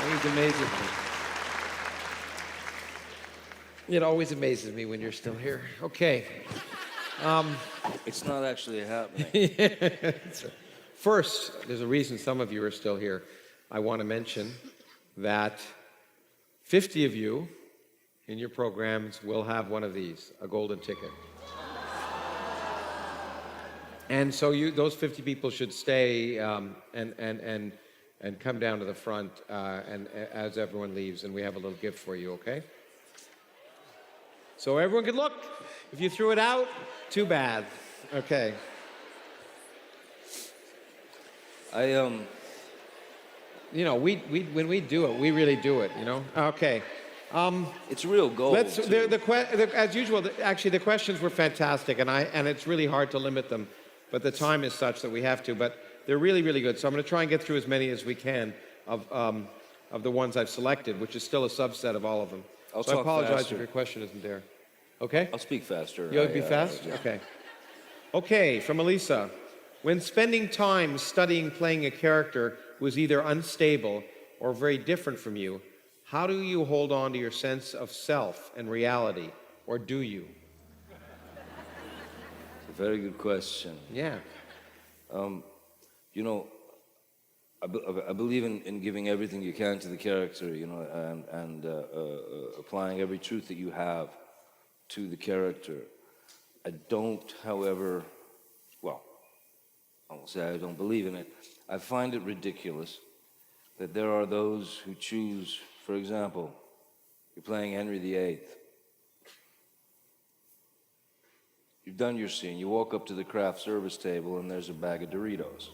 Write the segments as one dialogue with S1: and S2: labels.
S1: Always amazes me. It always amazes me when you're still here. Okay.
S2: It's not actually happening.
S1: First, there's a reason some of you are still here. I want to mention that 50 of you in your programs will have one of these, a golden ticket. And so those 50 people should stay and come down to the front and as everyone leaves, and we have a little gift for you, okay? So everyone can look. If you threw it out, too bad. Okay. You know, when we do it, we really do it, you know? Okay.
S2: It's real gold.
S1: As usual, actually, the questions were fantastic, and it's really hard to limit them, but the time is such that we have to. But they're really, really good. So I'm going to try and get through as many as we can of the ones I've selected, which is still a subset of all of them. So I apologize
S2: faster
S1: if your question isn't there. Okay?
S2: I'll speak faster.
S1: You'll be fast?
S2: Yeah.
S1: Okay. Okay, from Elisa. When spending time studying playing a character who is either unstable or very different from you, how do you hold on to your sense of self and reality, or do you?
S2: It's a very good question.
S1: Yeah.
S2: You know, I believe in giving everything you can to the character, you know, and applying every truth that you have to the character. I don't, however, well, I won't say I don't believe in it. I find it ridiculous that there are those who choose, for example, you're playing Henry VIII. You've done your scene. You walk up to the craft service table and there's a bag of Doritos.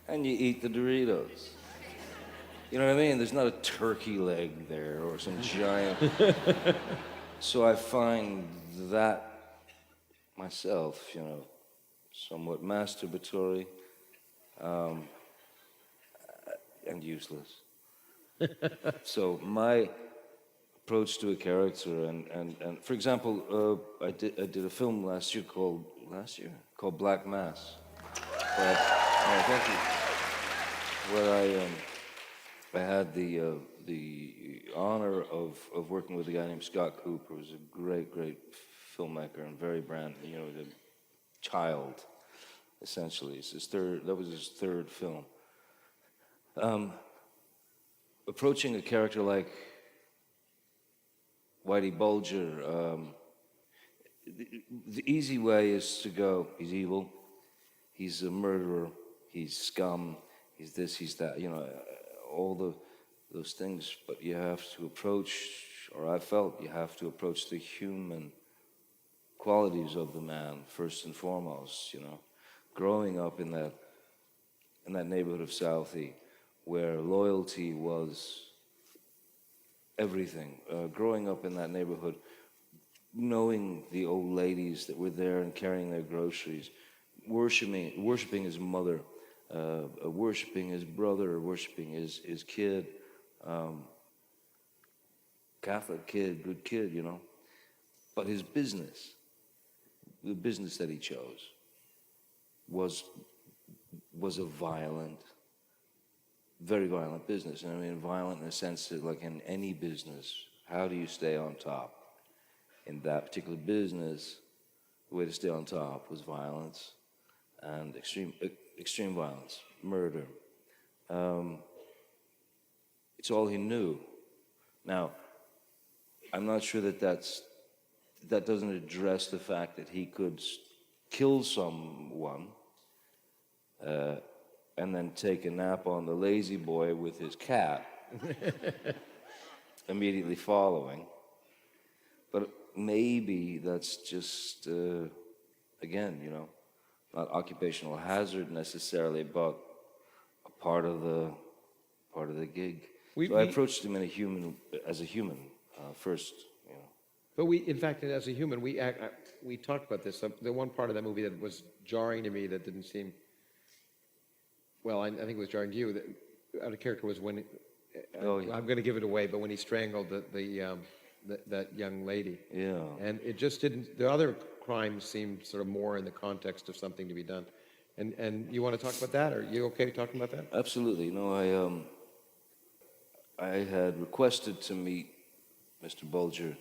S2: And you eat the Doritos. You know what I mean? There's not a turkey leg there or some giant. So I find that myself, you know, somewhat masturbatory and useless. So my approach to a character, and for example, I did a film last year called Black Mass. Thank you. Where I had the honor of working with a guy named Scott Cooper, who's a great filmmaker and very you know, the child, essentially. That was his third film. Approaching a character like Whitey Bulger, the easy way is to go, he's evil, he's a murderer, he's scum, he's this, he's that, you know, all those things. But you have to approach, or I felt you have to approach the human qualities of the man first and foremost, you know. Growing up in that neighborhood of Southie, where loyalty was everything. Growing up in that neighborhood, knowing the old ladies that were there and carrying their groceries, worshiping his mother, worshiping his brother, worshiping his kid, Catholic kid, good kid, you know. But his business, the business that he chose, was a violent, very violent business. And I mean violent in the sense that, like in any business, how do you stay on top? In that particular business, the way to stay on top was violence, and extreme violence, murder. It's all he knew. Now, I'm not sure that doesn't address the fact that he could kill someone and then take a nap on the lazy boy with his cat immediately following. But maybe that's just, again, you know, not occupational hazard necessarily, but a part of the gig. So I approached him as a human first, you know.
S1: But in fact, as a human, we talked about this. The one part of that movie that was jarring to me, that didn't seem, well, I think it was jarring to you, that out of character was when, I'm going to give it away, but when he strangled that young lady.
S2: Yeah.
S1: And it just didn't, the other crime seemed sort of more in the context of something to be done. And you want to talk about that? Are you okay talking about that?
S2: Absolutely. I had requested to meet Mr. Bulger,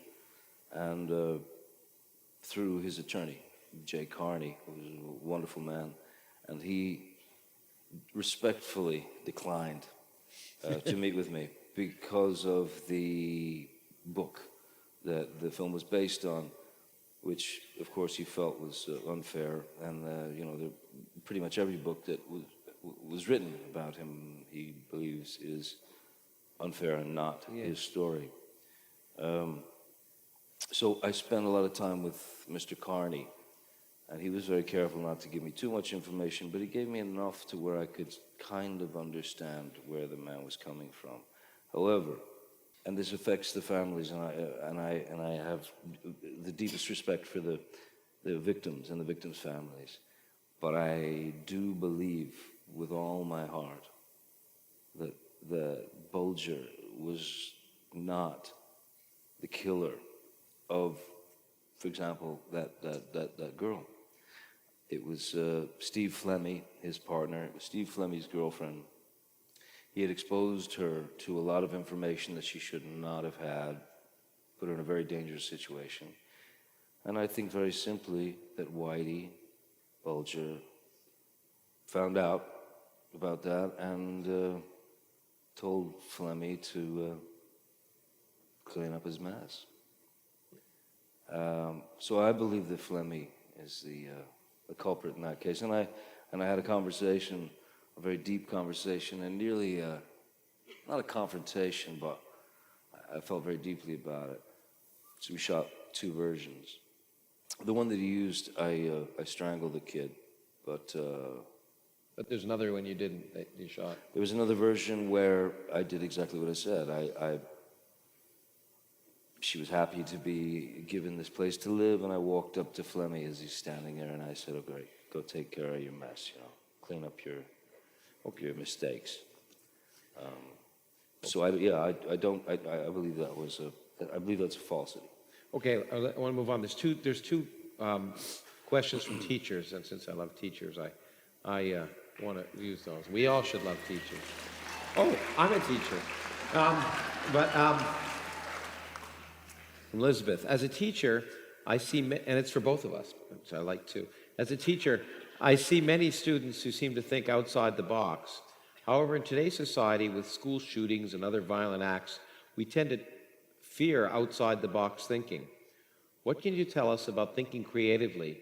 S2: and through his attorney, Jay Carney, who was a wonderful man, and he respectfully declined to meet with me because of the book that the film was based on, which, of course, he felt was unfair. And pretty much every book that was written about him, he believes, is unfair and not his story. So I spent a lot of time with Mr. Carney, and he was very careful not to give me too much information, but he gave me enough to where I could kind of understand where the man was coming from. However, and this affects the families, and I have the deepest respect for the victims and the victims' families, but I do believe with all my heart that Bulger was not the killer of, for example, that girl. It was Steve Flemmi, his partner. It was Steve Flemmi's girlfriend. He had exposed her to a lot of information that she should not have had, put her in a very dangerous situation. And I think very simply that Whitey Bulger found out about that and told Flemmi to clean up his mess. So I believe that Flemmi is the culprit in that case. And I had a conversation, a very deep conversation, and nearly not a confrontation, but I felt very deeply about it. So we shot two versions. The one that he used, I strangled the kid, but
S1: there's another one you didn't, that you shot.
S2: There was another version where I did exactly what I said. She was happy to be given this place to live, and I walked up to Flemmi as he's standing there, and I said, "Oh, great, go take care of your mess, clean up your mistakes." So I believe that was I believe that's a falsity.
S1: Okay, I want to move on. There's two questions from teachers, and since I love teachers, I want to use those. We all should love teachers. Oh, I'm a teacher. Elizabeth, as a teacher, I see, and it's for both of us, which I like too. As a teacher, I see many students who seem to think outside the box. However, in today's society, with school shootings and other violent acts, we tend to fear outside the box thinking. What can you tell us about thinking creatively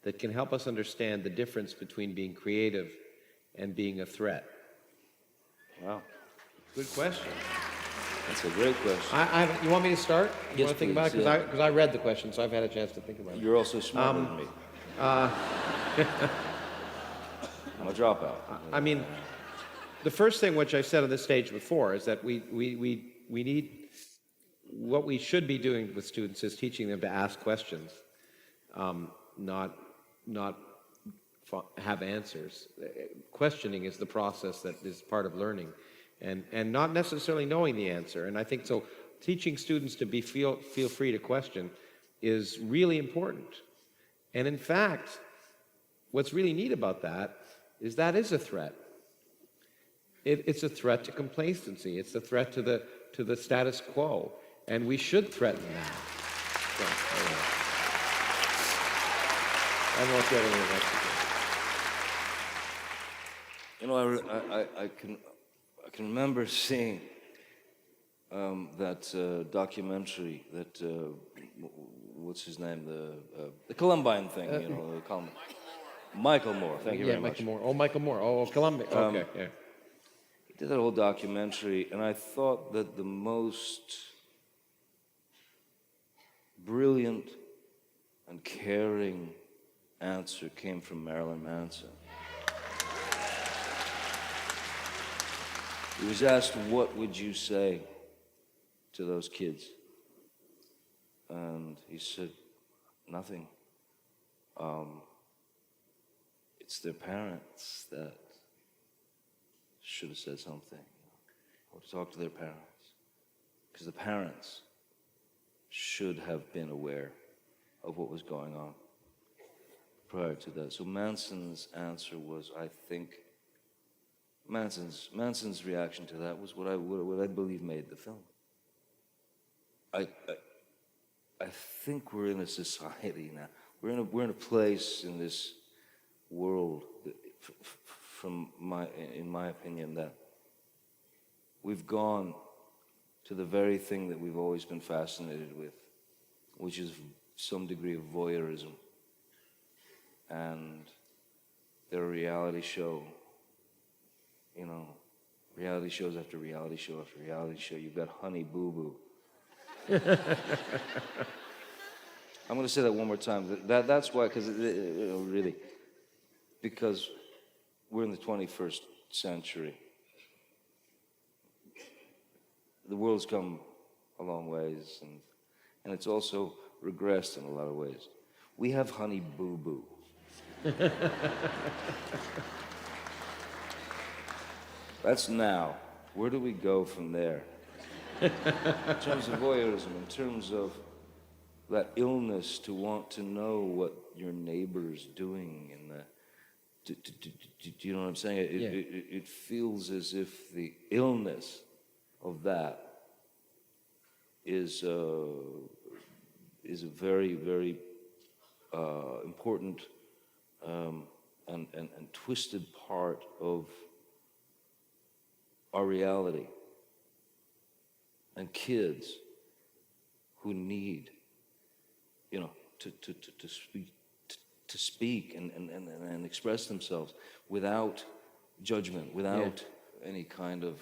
S1: that can help us understand the difference between being creative and being a threat?
S2: Wow.
S1: Good question.
S2: That's a great question.
S1: You want me to start? You
S2: Yes,
S1: want to think about it?
S2: please, yeah.
S1: Because I read the question, so I've had a chance to think about it.
S2: You're also smarter than me. I'm a dropout.
S1: I mean, the first thing which I've said on this stage before is that we need, what we should be doing with students is teaching them to ask questions, not have answers. Questioning is the process that is part of learning, and not necessarily knowing the answer. And I think so. Teaching students to feel free to question is really important. And in fact, what's really neat about that is a threat. It's a threat to complacency. It's a threat to the status quo, and we should threaten that. So, anyway. I don't know if you have anything else to say.
S2: I can remember seeing that documentary that what's his name, the Columbine thing, Michael Moore. Thank you very much.
S1: Michael Moore. Oh, Columbia. Okay, yeah.
S2: He did that whole documentary, and I thought that the most brilliant and caring answer came from Marilyn Manson. He was asked, "What would you say to those kids?" And he said, "Nothing. It's their parents that should have said something, or talk to their parents, because the parents should have been aware of what was going on." prior to that. So Manson's answer was, I think, Manson's reaction to that was what I believe made the film. I think we're in a society now. We're in a place in this world, that, in my opinion, that we've gone to the very thing that we've always been fascinated with, which is some degree of voyeurism. And their reality show, you know, reality shows after reality show after reality show. You've got Honey Boo Boo. I'm going to say that one more time. That's why, because really, because we're in the 21st century. The world's come a long ways, and it's also regressed in a lot of ways. We have Honey Boo Boo. That's now. Where do we go from there? In terms of voyeurism, in terms of that illness to want to know what your neighbor's doing, and do you know what I'm saying? It feels as if the illness of that is a very, very important and twisted part of our reality. And kids who need, you know, to speak and express themselves without judgment, without any kind of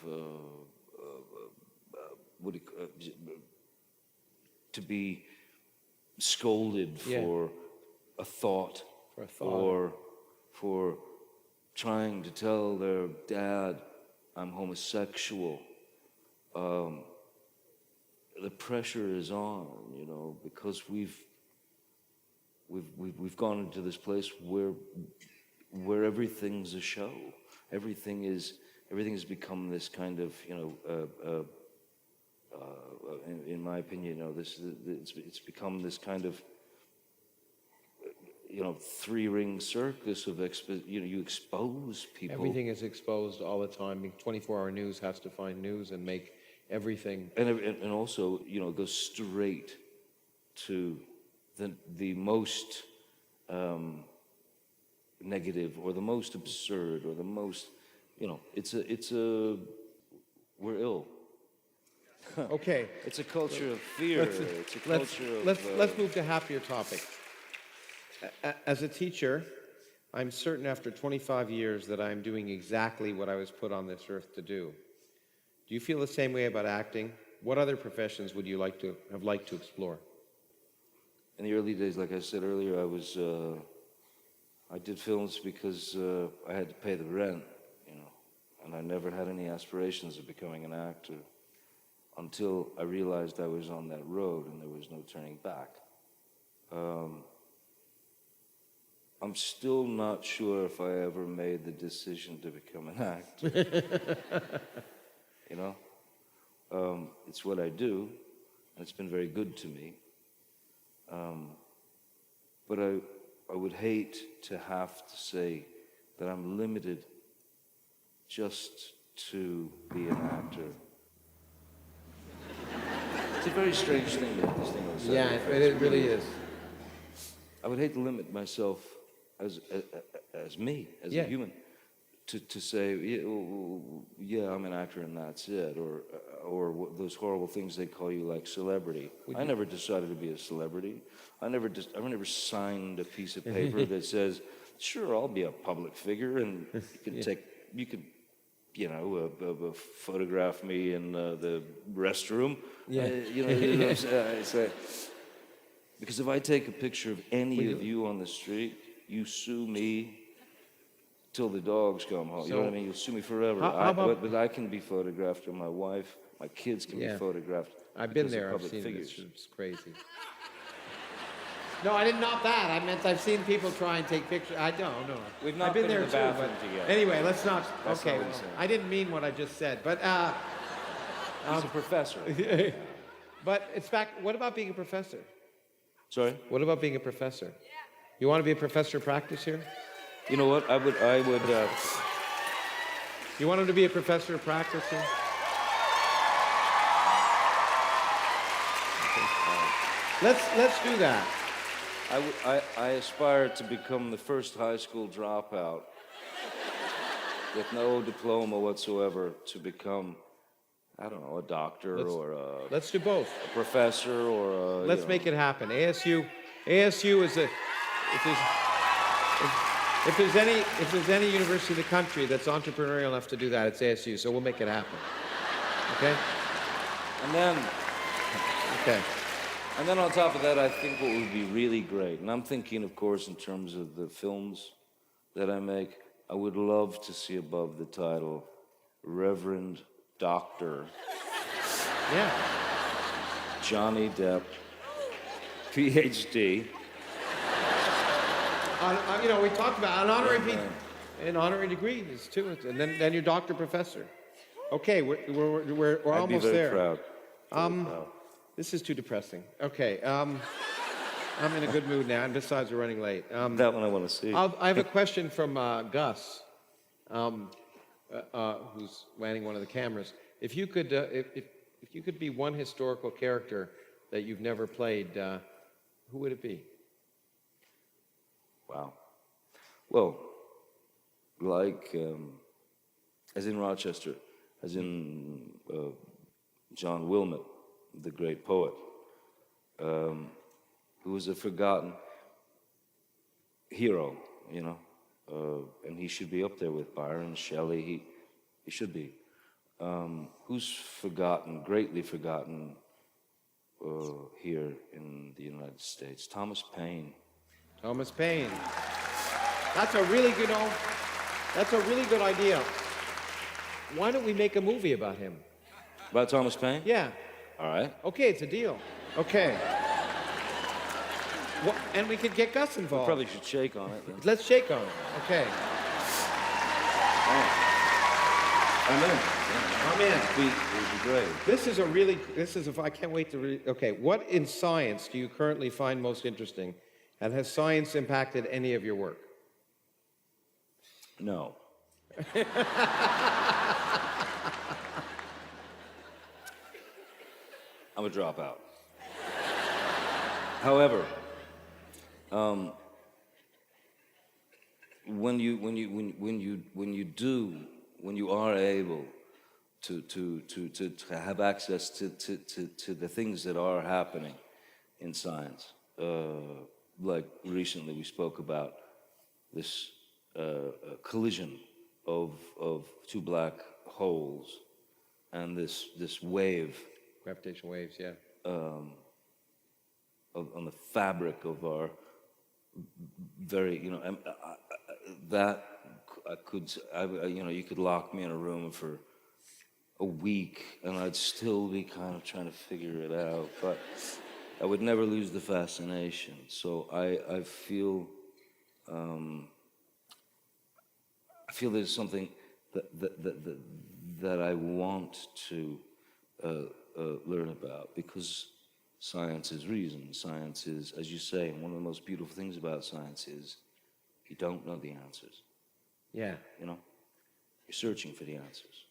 S2: to be scolded for a thought, or for trying to tell their dad, I'm homosexual. The pressure is on, you know, because we've gone into this place where everything's a show. Everything has become this kind of, you know, in my opinion, you know, it's become this kind of, you know, three-ring circus of you expose people.
S1: Everything is exposed all the time. 24-hour news has to find news and make everything.
S2: And also, you know, go straight to the most negative, or the most absurd, or the most, you know, we're ill.
S1: Okay.
S2: It's a culture of fear. It's a culture of...
S1: Let's move to happier topic. As a teacher, I'm certain after 25 years that I'm doing exactly what I was put on this earth to do. Do you feel the same way about acting? What other professions would you have liked to explore?
S2: In the early days, like I said earlier, I did films because I had to pay the rent, you know, and I never had any aspirations of becoming an actor until I realized I was on that road and there was no turning back. I'm still not sure if I ever made the decision to become an actor. You know? It's what I do, and it's been very good to me. But I would hate to have to say that I'm limited just to be an actor. It's a very strange thing that this thing was said.
S1: Yeah, it really is.
S2: I would hate to limit myself as me, as a human, to say, yeah, I'm an actor and that's it, or those horrible things they call you, like celebrity. I never decided to be a celebrity. I never signed a piece of paper that says, sure, I'll be a public figure, and you can photograph me in the restroom. You know what I'm saying? Because if I take a picture of any of you on the street, you sue me till the dogs come home. You know what I mean? You'll sue me forever. But I can be photographed, or my wife, my kids can be photographed.
S1: I've been there. I've seen it. It's crazy. No, I didn't, not that. I meant I've seen people try and take pictures. I don't know.
S2: We've not
S1: I've been there
S2: in the bathroom together.
S1: Anyway, let's not.
S2: That's
S1: okay,
S2: not what
S1: I didn't mean what I just said, but
S2: he's a professor.
S1: But it's back. What about being a professor?
S2: Sorry?
S1: What about being a professor? You want to be a professor of practice here?
S2: You know what? I would.
S1: You want him to be a professor of practice here? Let's do that.
S2: I aspire to become the first high school dropout with no diploma whatsoever to become, I don't know, a doctor or
S1: Let's do both.
S2: a professor or a.
S1: Let's make it happen. ASU is a. If there's any university in the country that's entrepreneurial enough to do that, it's ASU. So we'll make it happen. Okay.
S2: And then.
S1: Okay.
S2: And then on top of that, I think what would be really great, and I'm thinking, of course, in terms of the films that I make, I would love to see above the title, Reverend Dr.
S1: Yeah.
S2: Johnny Depp, PhD.
S1: We talked about an honorary degree is too, and then your doctor professor. Okay, we're
S2: I'd be
S1: almost
S2: very
S1: there.
S2: proud.
S1: This is too depressing. Okay, I'm in a good mood now, and besides, we're running late.
S2: That one I want to see.
S1: I have a question from Gus, who's manning one of the cameras. If you could, if you could be one historical character that you've never played, who would it be?
S2: Wow. Well, like, as in Rochester, as in John Wilmot, the great poet, who was a forgotten hero, and he should be up there with Byron, Shelley, he should be. Who's forgotten, greatly forgotten here in the United States? Thomas Paine.
S1: Thomas Paine. That's a really good idea. Why don't we make a movie about him?
S2: About Thomas Paine?
S1: Yeah.
S2: All right.
S1: Okay, it's a deal. Okay. And we could get Gus involved.
S2: Probably should shake on it then.
S1: Let's shake on it. Okay.
S2: I'm in.
S1: I'm in.
S2: It would be great.
S1: I can't wait to read. Okay, what in science do you currently find most interesting? And has science impacted any of your work?
S2: No. I'm a dropout. However, when you are able to have access to the things that are happening in science, like recently we spoke about this collision of two black holes and this wave.
S1: Gravitational waves, yeah.
S2: On the fabric of our very, that I could, you could lock me in a room for a week and I'd still be kind of trying to figure it out, but I would never lose the fascination. So I feel there's something that I want to learn about, because science is reason. Science is, as you say, and one of the most beautiful things about science is you don't know the answers.
S1: Yeah.
S2: You're searching for the answers.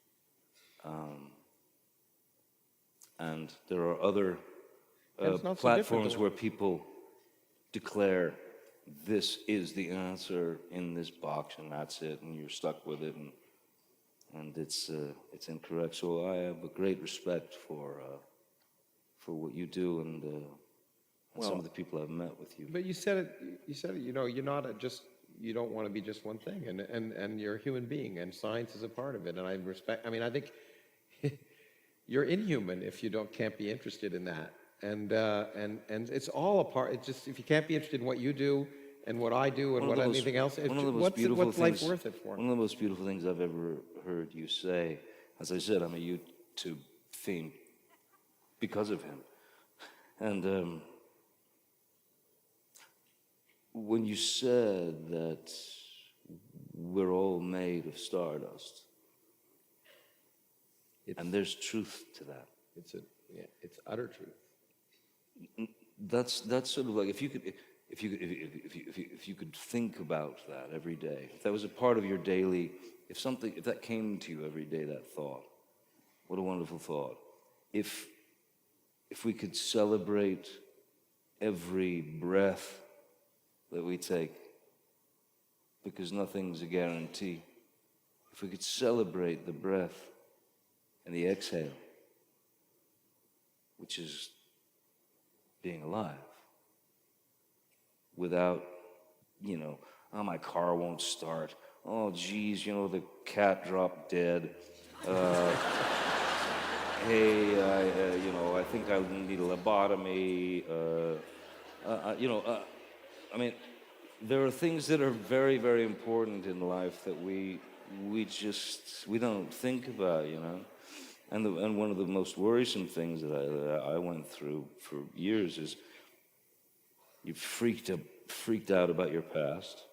S2: And there are other platforms where people declare this is the answer in this box and that's it, and you're stuck with it, and it's incorrect. So I have a great respect for what you do and some of the people I've met with you.
S1: But you said it. You're not you don't want to be just one thing, and you're a human being, and science is a part of it. And I respect. I think you're inhuman if you can't be interested in that. And it's all a part. It's just if you can't be interested in what you do and what I do and anything else, what's life worth it for?
S2: One of the most beautiful things I've ever heard you say, as I said, I'm a YouTube fiend because of him. And when you said that we're all made of stardust, and there's truth to that.
S1: It's utter truth.
S2: That's sort of like, if you could think about that every day, if that was a part of your daily, if that came to you every day, that thought, what a wonderful thought. If we could celebrate every breath that we take, because nothing's a guarantee. If we could celebrate the breath and the exhale, which is being alive, without, oh, my car won't start. Oh, geez, the cat dropped dead. Hey, I think I need a lobotomy. I mean, there are things that are very, very important in life that we don't think about, And one of the most worrisome things that I went through for years is you're freaked out about your past.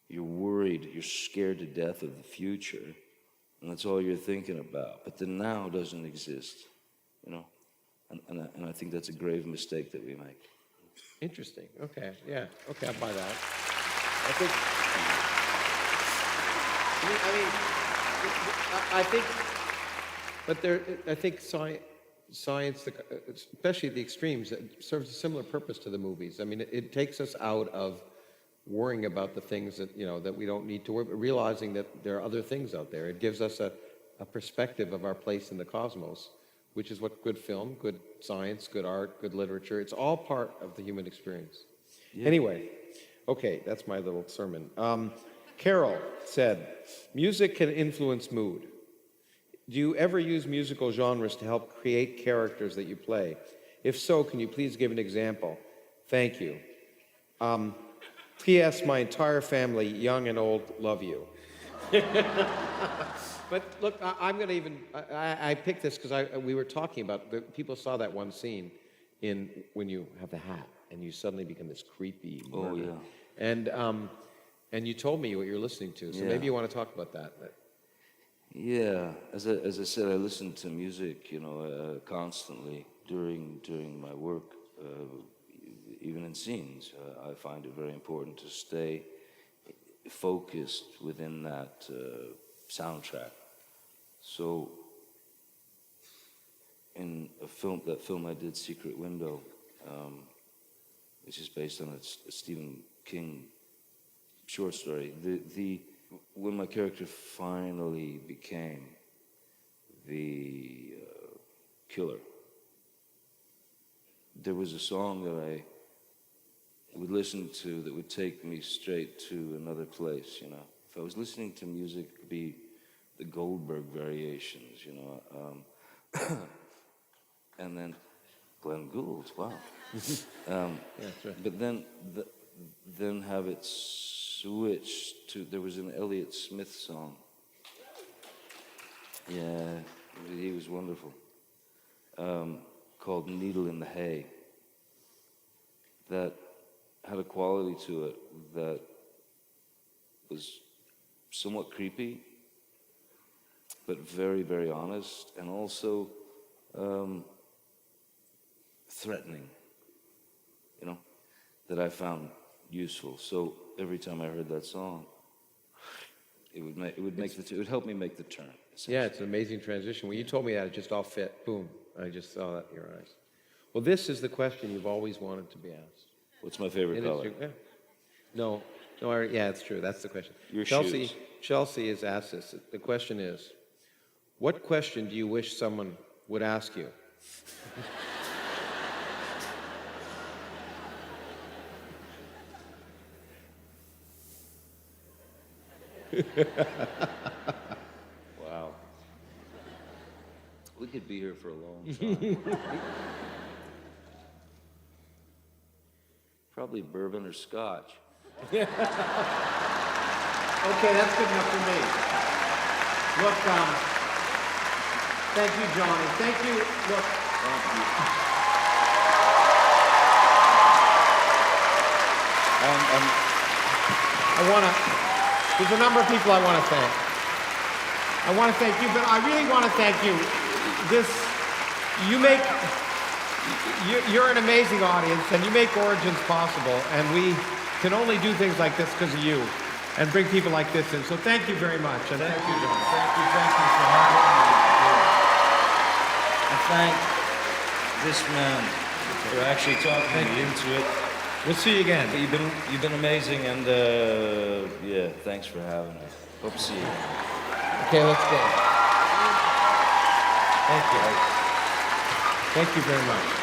S2: You're worried. You're scared to death of the future, and that's all you're thinking about. But the now doesn't exist, And I think that's a grave mistake that we make.
S1: Interesting. Okay. Yeah. Okay. I'll buy that. I think. I think. But I think science, especially the extremes, it serves a similar purpose to the movies. I mean, it takes us out of worrying about the things that that we don't need to worry, but realizing that there are other things out there. It gives us a perspective of our place in the cosmos, which is what good film, good science, good art, good literature, it's all part of the human experience. Yeah. Anyway, okay, that's my little sermon. Carol said, music can influence mood. Do you ever use musical genres to help create characters that you play? If so, can you please give an example? Thank you. P.S. My entire family, young and old, love you. But look, I'm going to even, I picked this because we were talking about, people saw that one scene when you have the hat and you suddenly become this creepy murder.
S2: Oh, yeah.
S1: And you told me what you're listening to, so maybe you want to talk about that.
S2: Yeah, as I said, I listen to music, constantly during my work, even in scenes. I find it very important to stay focused within that soundtrack. So, in that film I did, Secret Window, which is based on a Stephen King short story, when my character finally became the killer, there was a song that I would listen to that would take me straight to another place, If I was listening to music, it could be the Goldberg variations, and then Glenn Gould, wow.
S1: That's right.
S2: But then have it switch to, there was an Elliott Smith song. Yeah, he was wonderful. Called Needle in the Hay. That had a quality to it that was somewhat creepy, but very, very honest, and also threatening, that I found useful. So every time I heard that song, it would help me make the turn.
S1: Yeah, it's an amazing transition. When you told me that, it just all fit. Boom. I just saw that in your eyes. Well, this is the question you've always wanted to be asked.
S2: What's my favorite color?
S1: No, yeah, it's true. That's the question.
S2: Your
S1: Chelsea,
S2: shoes.
S1: Chelsea has asked this. The question is, what question do you wish someone would ask you?
S2: Wow. We could be here for a long time. Probably bourbon or scotch.
S1: Okay, that's good enough for me. Look, thank you, Johnny. Thank you. Look.
S2: Thank you.
S1: There's a number of people I want to thank. I want to thank you, but I really want to thank you. You're an amazing audience, and you make Origins possible, and we can only do things like this because of you, and bring people like this in. So thank you very much, and thank you, John.
S2: Thank you for having me. And thank this man for actually talking me into it.
S1: We'll see you again.
S2: But you've been amazing, and yeah, thanks for having me. Hope to see you.
S1: Okay, let's go. Thank you. Thank you very much.